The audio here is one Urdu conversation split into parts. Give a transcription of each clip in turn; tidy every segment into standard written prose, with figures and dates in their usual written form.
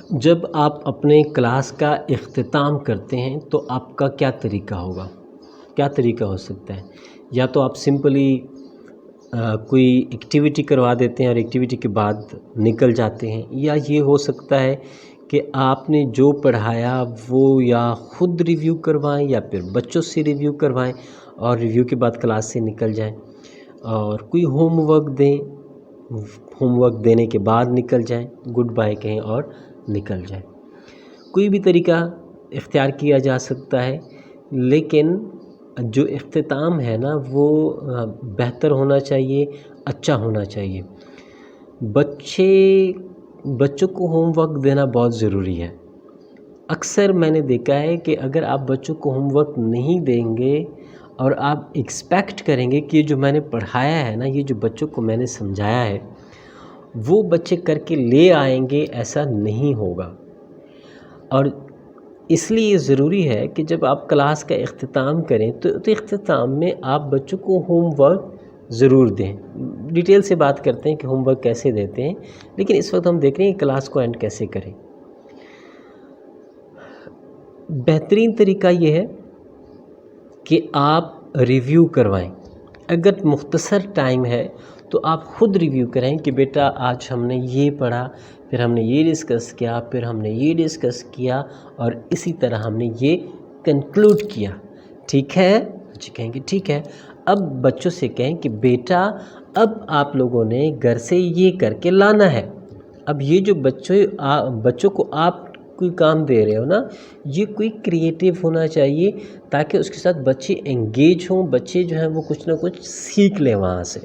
جب آپ اپنے کلاس کا اختتام کرتے ہیں تو آپ کا کیا طریقہ ہوگا؟ کیا طریقہ ہو سکتا ہے؟ یا تو آپ سمپلی کوئی ایکٹیویٹی کروا دیتے ہیں اور ایکٹیویٹی کے بعد نکل جاتے ہیں، یا یہ ہو سکتا ہے کہ آپ نے جو پڑھایا وہ یا خود ریویو کروائیں یا پھر بچوں سے ریویو کروائیں اور ریویو کے بعد کلاس سے نکل جائیں، اور کوئی ہوم ورک دیں، ہوم ورک دینے کے بعد نکل جائیں، گڈ بائے کہیں اور نکل جائیں۔ کوئی بھی طریقہ اختیار کیا جا سکتا ہے، لیکن جو اختتام ہے نا وہ بہتر ہونا چاہیے، اچھا ہونا چاہیے۔ بچوں کو ہوم ورک دینا بہت ضروری ہے۔ اکثر میں نے دیکھا ہے کہ اگر آپ بچوں کو ہوم ورک نہیں دیں گے اور آپ ایکسپیکٹ کریں گے کہ جو میں نے پڑھایا ہے نا، یہ جو بچوں کو میں نے سمجھایا ہے وہ بچے کر کے لے آئیں گے، ایسا نہیں ہوگا۔ اور اس لیے یہ ضروری ہے کہ جب آپ کلاس کا اختتام کریں تو اختتام میں آپ بچوں کو ہوم ورک ضرور دیں۔ ڈیٹیل سے بات کرتے ہیں کہ ہوم ورک کیسے دیتے ہیں، لیکن اس وقت ہم دیکھ رہے ہیں کہ کلاس کو اینڈ کیسے کریں۔ بہترین طریقہ یہ ہے کہ آپ ریویو کروائیں۔ اگر مختصر ٹائم ہے تو آپ خود ریویو کریں کہ بیٹا آج ہم نے یہ پڑھا، پھر ہم نے یہ ڈسکس کیا، پھر ہم نے یہ ڈسکس کیا، اور اسی طرح ہم نے یہ کنکلوڈ کیا، ٹھیک ہے؟ بچے کہیں گے ٹھیک ہے۔ اب بچوں سے کہیں کہ بیٹا اب آپ لوگوں نے گھر سے یہ کر کے لانا ہے۔ اب یہ جو بچوں کو آپ کوئی کام دے رہے ہو نا، یہ کوئی کریٹیو ہونا چاہیے تاکہ اس کے ساتھ بچے انگیج ہوں، بچے جو ہیں وہ کچھ نہ کچھ سیکھ لیں وہاں سے،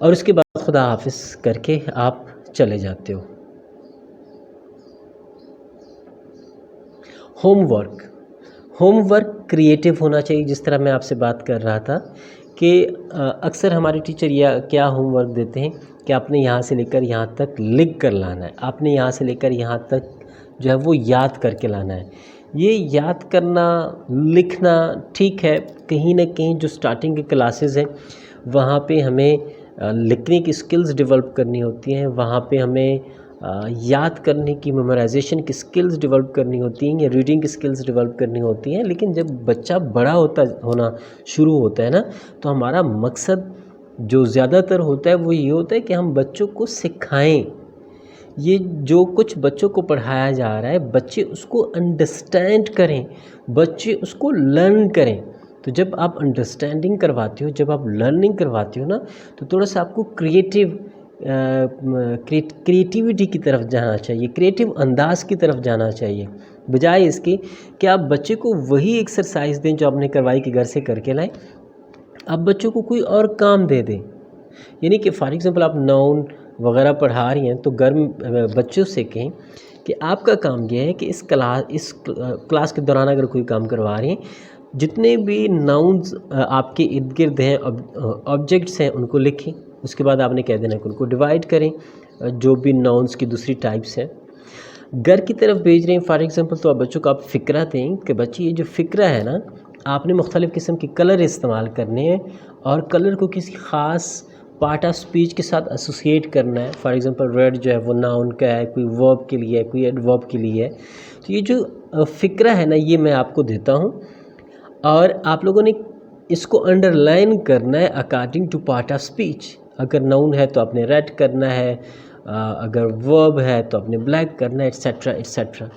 اور اس کے بعد خدا حافظ کر کے آپ چلے جاتے ہو۔ ہوم ورک کریٹیو ہونا چاہیے، جس طرح میں آپ سے بات کر رہا تھا کہ اکثر ہمارے ٹیچر کیا ہوم ورک دیتے ہیں کہ آپ نے یہاں سے لے کر یہاں تک لکھ کر لانا ہے، آپ نے یہاں سے لے کر یہاں تک جو ہے وہ یاد کر کے لانا ہے۔ یہ یاد کرنا، لکھنا ٹھیک ہے، کہیں نہ کہیں جو سٹارٹنگ کے کلاسز ہیں وہاں پہ ہمیں لکھنے کی سکلز ڈیولپ کرنی ہوتی ہیں، وہاں پہ ہمیں یاد کرنے کی، میمورائزیشن کی سکلز ڈیولپ کرنی ہوتی ہیں، یا ریڈنگ کی سکلز ڈیولپ کرنی ہوتی ہیں۔ لیکن جب بچہ بڑا ہونا شروع ہوتا ہے نا، تو ہمارا مقصد جو زیادہ تر ہوتا ہے وہ یہ ہوتا ہے کہ ہم بچوں کو سکھائیں۔ یہ جو کچھ بچوں کو پڑھایا جا رہا ہے، بچے اس کو انڈرسٹینڈ کریں، بچے اس کو لرن کریں۔ تو جب آپ انڈرسٹینڈنگ کرواتے ہو، جب آپ لرننگ کرواتے ہو نا، تو تھوڑا سا آپ کو کریٹیوٹی کی طرف جانا چاہیے، کریٹیو انداز کی طرف جانا چاہیے، بجائے اس کے کہ آپ بچے کو وہی ایکسرسائز دیں جو آپ نے کروائی کہ گھر سے کر کے لائیں، آپ بچوں کو کوئی اور کام دے دیں۔ یعنی کہ فار ایگزامپل آپ ناؤن وغیرہ پڑھا رہی ہیں تو گھر میں بچوں سے کہیں کہ آپ کا کام یہ ہے کہ اس کلاس کے دوران اگر کوئی کام کروا رہی ہیں، جتنے بھی ناؤنز آپ کے ارد گرد ہیں، آبجیکٹس ہیں، ان کو لکھیں۔ اس کے بعد آپ نے کہہ دینا کہ ان کو ڈیوائڈ کریں، جو بھی ناؤنز کی دوسری ٹائپس ہیں گھر کی طرف بھیج رہے ہیں فار ایگزامپل، تو آپ بچوں کو آپ فقرہ دیں کہ بچے یہ جو فقرہ ہے نا، آپ نے مختلف قسم کے کلر استعمال کرنے ہیں اور کلر کو کسی خاص پارٹ آف سپیچ کے ساتھ ایسوسیٹ کرنا ہے۔ فار ایگزامپل ریڈ جو ہے وہ ناؤن کا ہے، کوئی ورب کے لیے ہے، کوئی ایڈورب کے لیے ہے۔ تو یہ جو فقرہ ہے نا، یہ میں آپ کو دیتا ہوں، اور آپ لوگوں نے اس کو انڈر لائن کرنا ہے according to part of speech. اگر ناؤن ہے تو آپ نے ریڈ کرنا ہے، اگر ورب ہے تو آپ نے بلیک کرنا ہے، ایٹسیٹرا ایٹسیٹرا۔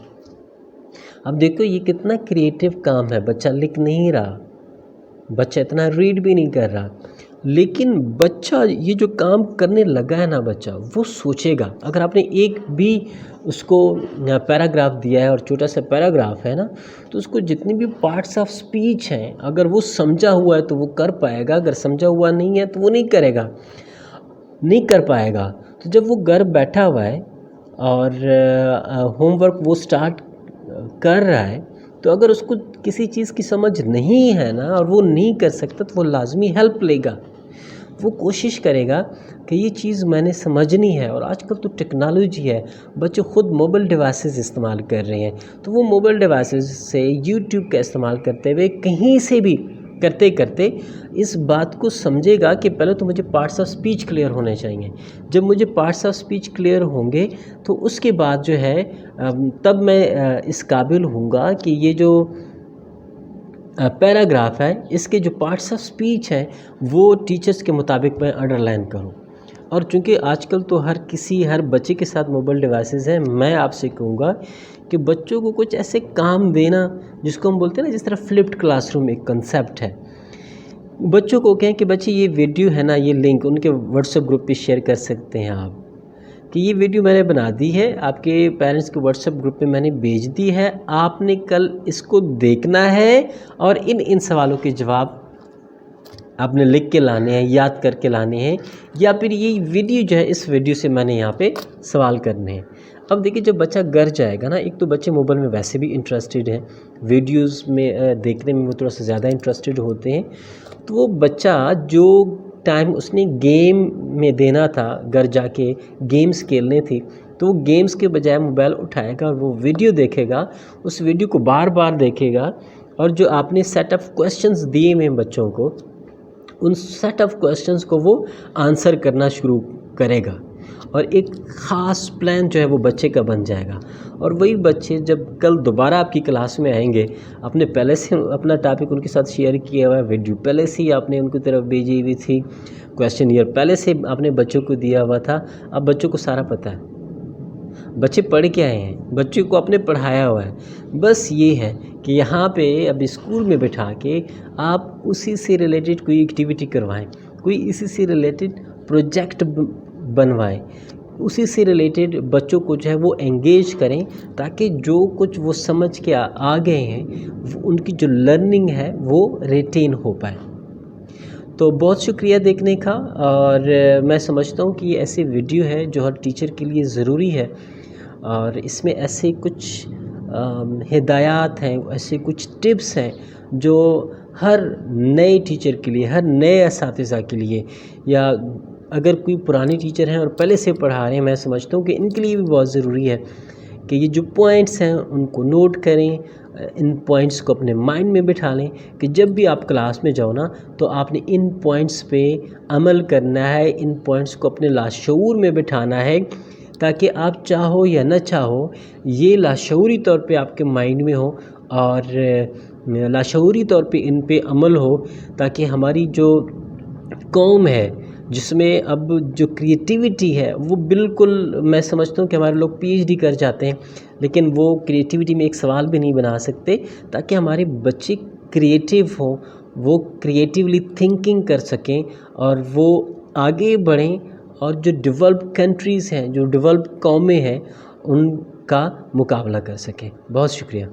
اب دیکھو یہ کتنا کریٹیو کام ہے، بچہ لکھ نہیں رہا، بچہ اتنا ریڈ بھی نہیں کر رہا، لیکن بچہ یہ جو کام کرنے لگا ہے نا، بچہ وہ سوچے گا۔ اگر آپ نے ایک بھی اس کو پیراگراف دیا ہے اور چھوٹا سا پیراگراف ہے نا، تو اس کو جتنی بھی پارٹس آف سپیچ ہیں اگر وہ سمجھا ہوا ہے تو وہ کر پائے گا، اگر سمجھا ہوا نہیں ہے تو وہ نہیں کرے گا، نہیں کر پائے گا۔ تو جب وہ گھر بیٹھا ہوا ہے اور ہوم ورک وہ سٹارٹ کر رہا ہے، تو اگر اس کو کسی چیز کی سمجھ نہیں ہے نا اور وہ نہیں کر سکتا، تو وہ لازمی ہیلپ لے گا، وہ کوشش کرے گا کہ یہ چیز میں نے سمجھنی ہے۔ اور آج کل تو ٹیکنالوجی ہے، بچے خود موبائل ڈیوائسز استعمال کر رہے ہیں، تو وہ موبائل ڈیوائسز سے یوٹیوب کا استعمال کرتے ہوئے کہیں سے بھی کرتے کرتے اس بات کو سمجھے گا کہ پہلے تو مجھے پارٹس آف سپیچ کلیئر ہونے چاہیے. جب مجھے پارٹس آف سپیچ کلیئر ہوں گے تو اس کے بعد جو ہے تب میں اس قابل ہوں گا کہ یہ جو پیراگراف ہے اس کے جو پارٹس آف سپیچ ہیں وہ ٹیچرز کے مطابق میں انڈر لائن کروں. اور چونکہ آج کل تو ہر بچے کے ساتھ موبائل ڈیوائسز ہیں، میں آپ سے کہوں گا کہ بچوں کو کچھ ایسے کام دینا جس کو ہم بولتے ہیں نا، جس طرح فلپڈ کلاس روم ایک کنسیپٹ ہے. بچوں کو کہیں کہ بچے یہ ویڈیو ہے نا، یہ لنک ان کے واٹس ایپ گروپ پہ شیئر کر سکتے ہیں آپ کہ یہ ویڈیو میں نے بنا دی ہے، آپ کے پیرنٹس کے واٹس ایپ گروپ پہ میں نے بھیج دی ہے، آپ نے کل اس کو دیکھنا ہے اور ان سوالوں کے جواب آپ نے لکھ کے لانے ہیں، یاد کر کے لانے ہیں، یا پھر یہ ویڈیو جو ہے اس ویڈیو سے میں نے یہاں پہ سوال کرنے ہیں. اب دیکھیں جب بچہ گھر جائے گا نا، ایک تو بچے موبائل میں ویسے بھی انٹرسٹڈ ہیں، ویڈیوز میں دیکھنے میں وہ تھوڑا سا زیادہ انٹرسٹڈ ہوتے ہیں، تو وہ بچہ جو ٹائم اس نے گیم میں دینا تھا، گھر جا کے گیمز کھیلنے تھی، تو وہ گیمز کے بجائے موبائل اٹھائے گا اور وہ ویڈیو دیکھے گا، اس ویڈیو کو بار بار دیکھے گا، اور جو آپ نے سیٹ آف کویسچنز دیے ہوئے ہیں بچوں کو، ان سیٹ آف کویسچنز کو وہ آنسر کرنا شروع کرے گا، اور ایک خاص پلان جو ہے وہ بچے کا بن جائے گا. اور وہی بچے جب کل دوبارہ آپ کی کلاس میں آئیں گے، آپ نے پہلے سے اپنا ٹاپک ان کے ساتھ شیئر کیا ہوا ہے، ویڈیو پہلے سے ہی آپ نے ان کی طرف بھیجی ہوئی تھی، کویسچن ایئر پہلے سے آپ نے بچوں کو دیا ہوا تھا، اب بچوں کو سارا پتہ ہے، بچے پڑھ کے آئے ہیں، بچوں کو آپ نے پڑھایا ہوا ہے. بس یہ ہے کہ یہاں پہ اب اسکول میں بٹھا کے آپ اسی سے ریلیٹڈ کوئی ایکٹیویٹی کروائیں، کوئی اسی سے ریلیٹڈ پروجیکٹ بنوائیں، اسی سے ریلیٹڈ بچوں کو جو ہے وہ انگیج کریں، تاکہ جو کچھ وہ سمجھ کے آ گئے ہیں ان کی جو لرننگ ہے وہ ریٹین ہو پائے. تو بہت شکریہ دیکھنے کا، اور میں سمجھتا ہوں کہ یہ ایسی ویڈیو ہے جو ہر ٹیچر کے لیے ضروری ہے، اور اس میں ایسے کچھ ہدایات ہیں، ایسے کچھ ٹپس ہیں جو ہر نئے ٹیچر کے لیے، ہر نئے اساتذہ کے لیے، یا اگر کوئی پرانی ٹیچر ہیں اور پہلے سے پڑھا رہے ہیں، میں سمجھتا ہوں کہ ان کے لیے بھی بہت ضروری ہے کہ یہ جو پوائنٹس ہیں ان کو نوٹ کریں، ان پوائنٹس کو اپنے مائنڈ میں بٹھا لیں کہ جب بھی آپ کلاس میں جاؤ نا، تو آپ نے ان پوائنٹس پہ عمل کرنا ہے، ان پوائنٹس کو اپنے لاشعور میں بٹھانا ہے، تاکہ آپ چاہو یا نہ چاہو یہ لاشعوری طور پہ آپ کے مائنڈ میں ہو، اور لاشعوری طور پہ ان پہ عمل ہو، تاکہ ہماری جو قوم ہے جس میں اب جو کریٹیوٹی ہے وہ بالکل، میں سمجھتا ہوں کہ ہمارے لوگ پی ایچ ڈی کر جاتے ہیں لیکن وہ کریٹیوٹی میں ایک سوال بھی نہیں بنا سکتے، تاکہ ہمارے بچے کریٹیو ہوں، وہ کریٹیولی تھنکنگ کر سکیں، اور وہ آگے بڑھیں، اور جو ڈیولپ کنٹریز ہیں، جو ڈیولپ قومیں ہیں، ان کا مقابلہ کر سکیں. بہت شکریہ.